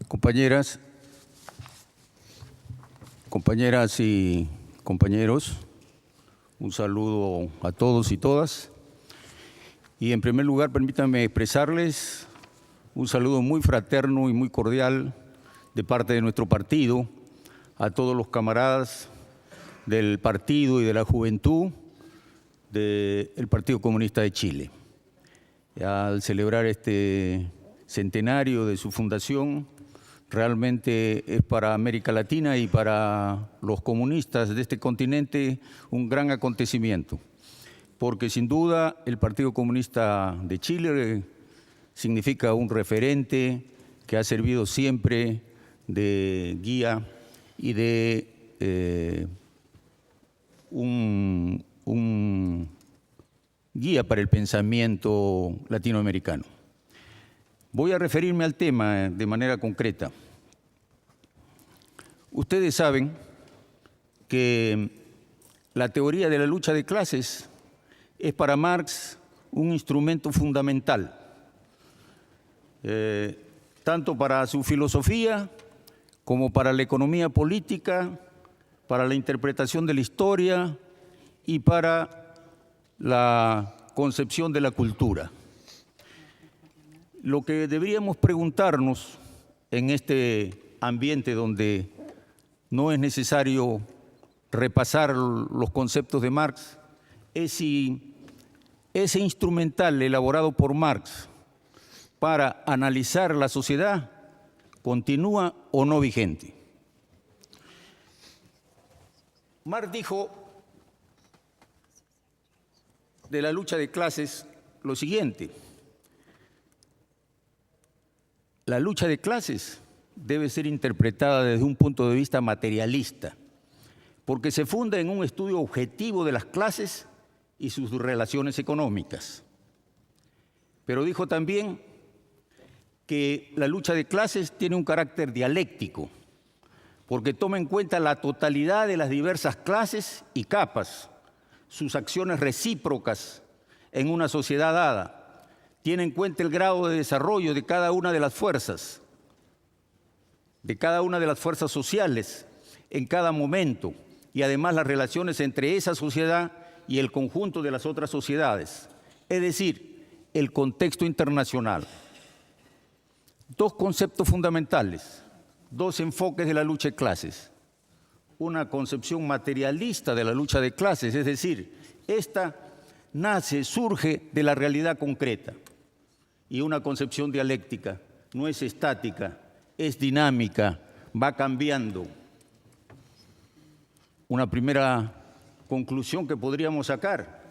Compañeras y compañeros, un saludo a todos y todas. Y en primer lugar, permítanme expresarles un saludo muy fraterno y muy cordial de parte de nuestro partido a todos los camaradas del partido y de la juventud del Partido Comunista de Chile. Al celebrar este centenario de su fundación, realmente es para América Latina y para los comunistas de este continente un gran acontecimiento, porque sin duda el Partido Comunista de Chile significa un referente que ha servido siempre de guía y de un guía para el pensamiento latinoamericano. Voy a referirme al tema de manera concreta. Ustedes saben que la teoría de la lucha de clases es para Marx un instrumento fundamental, tanto para su filosofía como para la economía política, para la interpretación de la historia y para la concepción de la cultura. Lo que deberíamos preguntarnos en este ambiente donde no es necesario repasar los conceptos de Marx es si ese instrumental elaborado por Marx para analizar la sociedad continúa o no vigente. Marx dijo de la lucha de clases lo siguiente: la lucha de clases debe ser interpretada desde un punto de vista materialista, porque se funda en un estudio objetivo de las clases y sus relaciones económicas. Pero dijo también que la lucha de clases tiene un carácter dialéctico, porque toma en cuenta la totalidad de las diversas clases y capas, sus acciones recíprocas en una sociedad dada, tiene en cuenta el grado de desarrollo de cada una de las fuerzas sociales en cada momento, y además las relaciones entre esa sociedad y el conjunto de las otras sociedades, es decir, el contexto internacional. Dos conceptos fundamentales, dos enfoques de la lucha de clases. Una concepción materialista de la lucha de clases, es decir, esta surge de la realidad concreta. Y una concepción dialéctica, no es estática, es dinámica, va cambiando. Una primera conclusión que podríamos sacar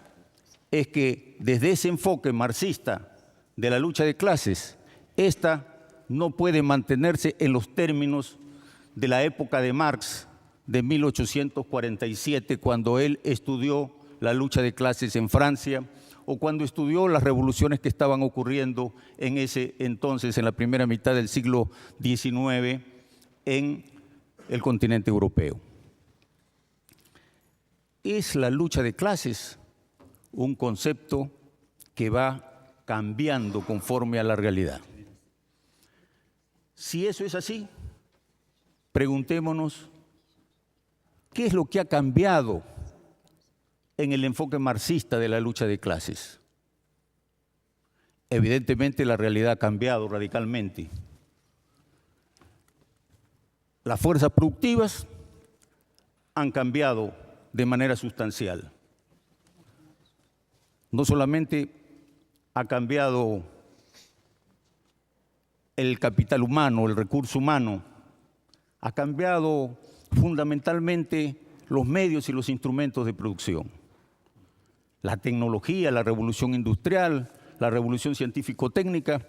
es que desde ese enfoque marxista de la lucha de clases, esta no puede mantenerse en los términos de la época de Marx, de 1847, cuando él estudió la lucha de clases en Francia, o cuando estudió las revoluciones que estaban ocurriendo en ese entonces, en la primera mitad del siglo XIX, en el continente europeo. Es la lucha de clases un concepto que va cambiando conforme a la realidad. Si eso es así, preguntémonos, ¿qué es lo que ha cambiado en el enfoque marxista de la lucha de clases? Evidentemente la realidad ha cambiado radicalmente. Las fuerzas productivas han cambiado de manera sustancial. No solamente ha cambiado el capital humano, el recurso humano, ha cambiado fundamentalmente los medios y los instrumentos de producción. La tecnología, la revolución industrial, la revolución científico-técnica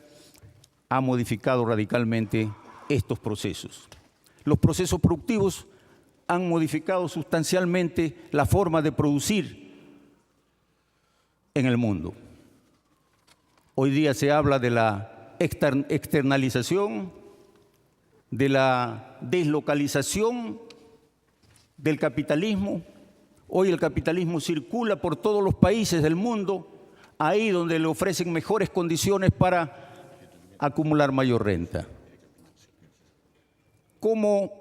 ha modificado radicalmente estos procesos. Los procesos productivos han modificado sustancialmente la forma de producir en el mundo. Hoy día se habla de la externalización, de la deslocalización del capitalismo. Hoy el capitalismo circula por todos los países del mundo, ahí donde le ofrecen mejores condiciones para acumular mayor renta. cómo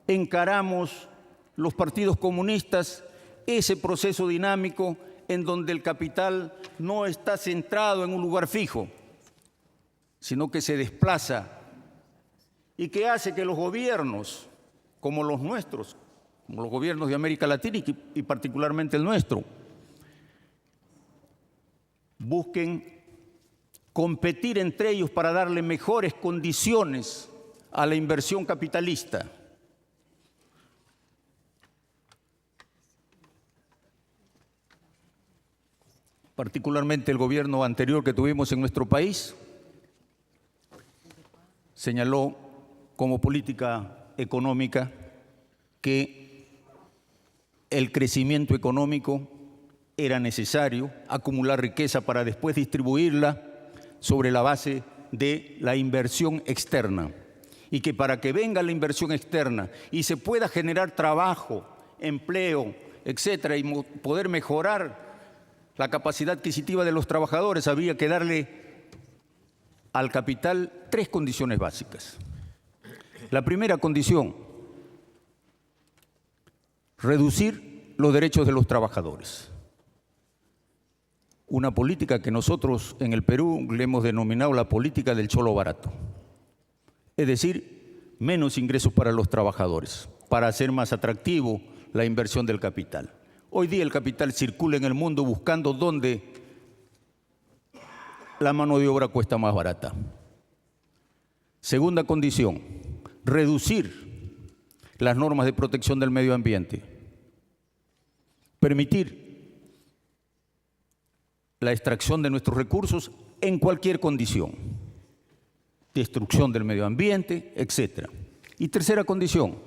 encaramos los partidos comunistas ese proceso dinámico en donde el capital no está centrado en un lugar fijo, sino que se desplaza y que hace que los gobiernos, como los nuestros, como los gobiernos de América Latina y particularmente el nuestro, busquen competir entre ellos para darle mejores condiciones a la inversión capitalista. Particularmente el gobierno anterior que tuvimos en nuestro país señaló como política económica que el crecimiento económico era necesario, acumular riqueza para después distribuirla sobre la base de la inversión externa, y que para que venga la inversión externa y se pueda generar trabajo, empleo, etcétera, y poder mejorar la capacidad adquisitiva de los trabajadores, había que darle al capital 3 condiciones básicas. La primera condición, reducir los derechos de los trabajadores. Una política que nosotros en el Perú le hemos denominado la política del cholo barato. Es decir, menos ingresos para los trabajadores, para hacer más atractivo la inversión del capital. Hoy día el capital circula en el mundo buscando dónde la mano de obra cuesta más barata. Segunda condición, reducir las normas de protección del medio ambiente. Permitir la extracción de nuestros recursos en cualquier condición. Destrucción del medio ambiente, etc. Y tercera condición,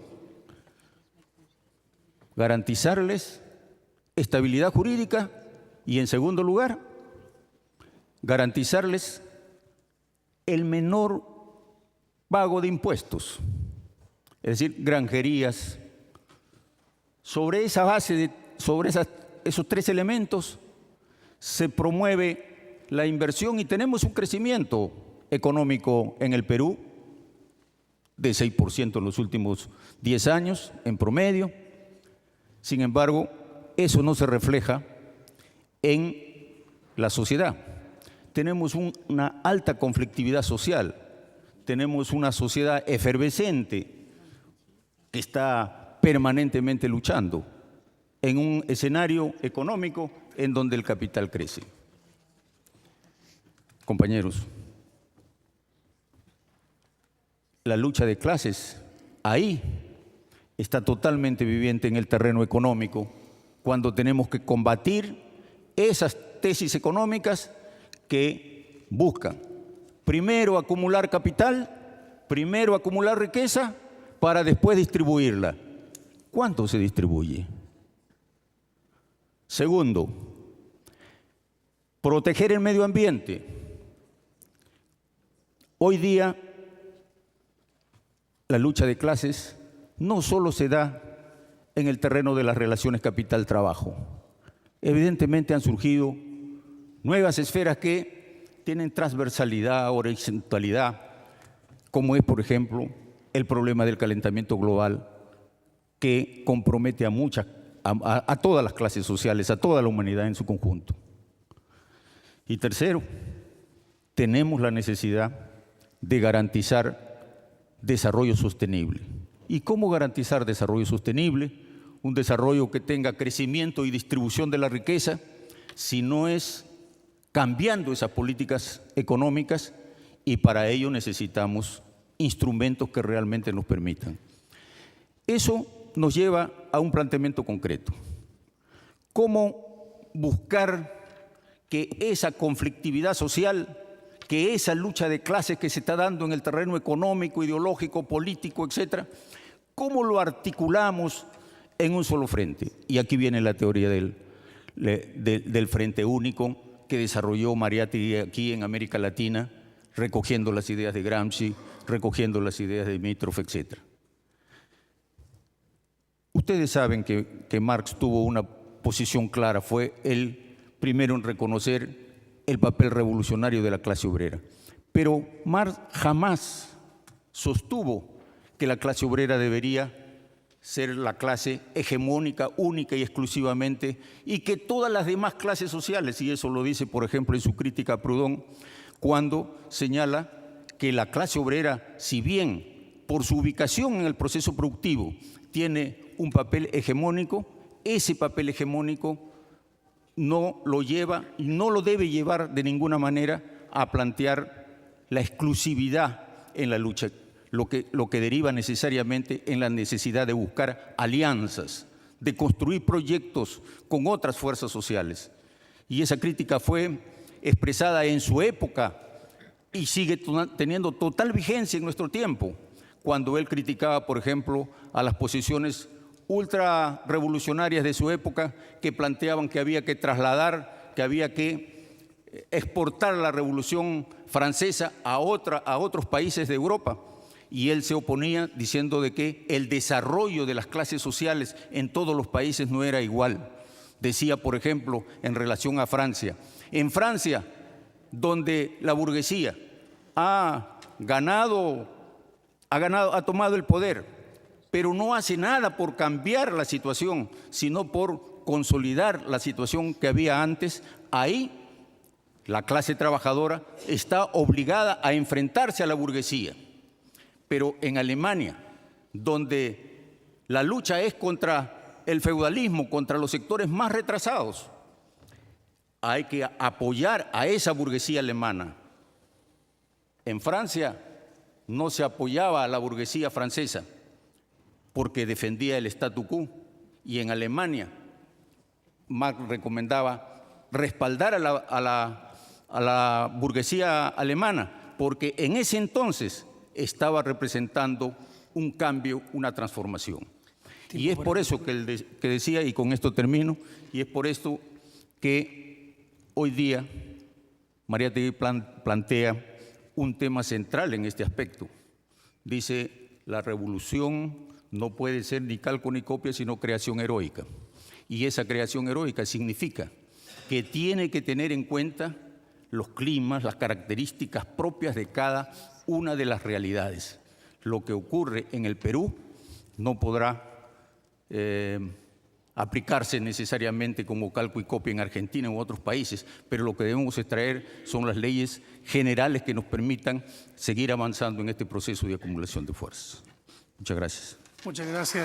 garantizarles estabilidad jurídica y, en segundo lugar, garantizarles el menor pago de impuestos, es decir, granjerías. Sobre esa base, sobre esos 3 elementos, se promueve la inversión y tenemos un crecimiento económico en el Perú de 6% en los últimos 10 años en promedio. Sin embargo, eso no se refleja en la sociedad. Tenemos una alta conflictividad social, tenemos una sociedad efervescente que está permanentemente luchando en un escenario económico en donde el capital crece. Compañeros, la lucha de clases ahí está totalmente viviente en el terreno económico, cuando tenemos que combatir esas tesis económicas que buscan primero acumular capital, primero acumular riqueza para después distribuirla. ¿Cuánto se distribuye? Segundo, proteger el medio ambiente. Hoy día la lucha de clases no solo se da en el terreno de las relaciones capital-trabajo. Evidentemente han surgido nuevas esferas que tienen transversalidad, horizontalidad, como es, por ejemplo, el problema del calentamiento global, que compromete a todas las clases sociales, a toda la humanidad en su conjunto. Y tercero, tenemos la necesidad de garantizar desarrollo sostenible. ¿Y cómo garantizar desarrollo sostenible? Un desarrollo que tenga crecimiento y distribución de la riqueza, si no es cambiando esas políticas económicas, y para ello necesitamos instrumentos que realmente nos permitan. Eso nos lleva a un planteamiento concreto. ¿Cómo buscar que esa conflictividad social, que esa lucha de clases que se está dando en el terreno económico, ideológico, político, etcétera, cómo lo articulamos en un solo frente? Y aquí viene la teoría del frente único que desarrolló Mariátegui aquí en América Latina, recogiendo las ideas de Gramsci, recogiendo las ideas de Dimitrov, etc. Ustedes saben que Marx tuvo una posición clara, fue el primero en reconocer el papel revolucionario de la clase obrera. Pero Marx jamás sostuvo que la clase obrera debería ser la clase hegemónica, única y exclusivamente, y que todas las demás clases sociales, y eso lo dice, por ejemplo, en su crítica a Proudhon, cuando señala que la clase obrera, si bien por su ubicación en el proceso productivo tiene un papel hegemónico, ese papel hegemónico no lo lleva y no lo debe llevar de ninguna manera a plantear la exclusividad en la lucha, lo que deriva necesariamente en la necesidad de buscar alianzas, de construir proyectos con otras fuerzas sociales. Y esa crítica fue expresada en su época y sigue teniendo total vigencia en nuestro tiempo, cuando él criticaba, por ejemplo, a las posiciones ultra revolucionarias de su época que planteaban que había que trasladar, que había que exportar la Revolución Francesa a otros países de Europa. Y él se oponía diciendo de que el desarrollo de las clases sociales en todos los países no era igual. Decía, por ejemplo, en relación a Francia. En Francia, donde la burguesía ha tomado el poder, pero no hace nada por cambiar la situación, sino por consolidar la situación que había antes, ahí la clase trabajadora está obligada a enfrentarse a la burguesía. Pero en Alemania, donde la lucha es contra el feudalismo, contra los sectores más retrasados, hay que apoyar a esa burguesía alemana. En Francia no se apoyaba a la burguesía francesa porque defendía el statu quo, y en Alemania Marx recomendaba respaldar a la burguesía alemana porque en ese entonces estaba representando un cambio, una transformación. Y es por eso que decía, y con esto termino, y es por esto que hoy día Mariátegui plantea un tema central en este aspecto. Dice, la revolución no puede ser ni calco ni copia, sino creación heroica. Y esa creación heroica significa que tiene que tener en cuenta los climas, las características propias de cada una de las realidades. Lo que ocurre en el Perú no podrá aplicarse necesariamente como calco y copia en Argentina u otros países, pero lo que debemos extraer son las leyes generales que nos permitan seguir avanzando en este proceso de acumulación de fuerzas. Muchas gracias. Muchas gracias.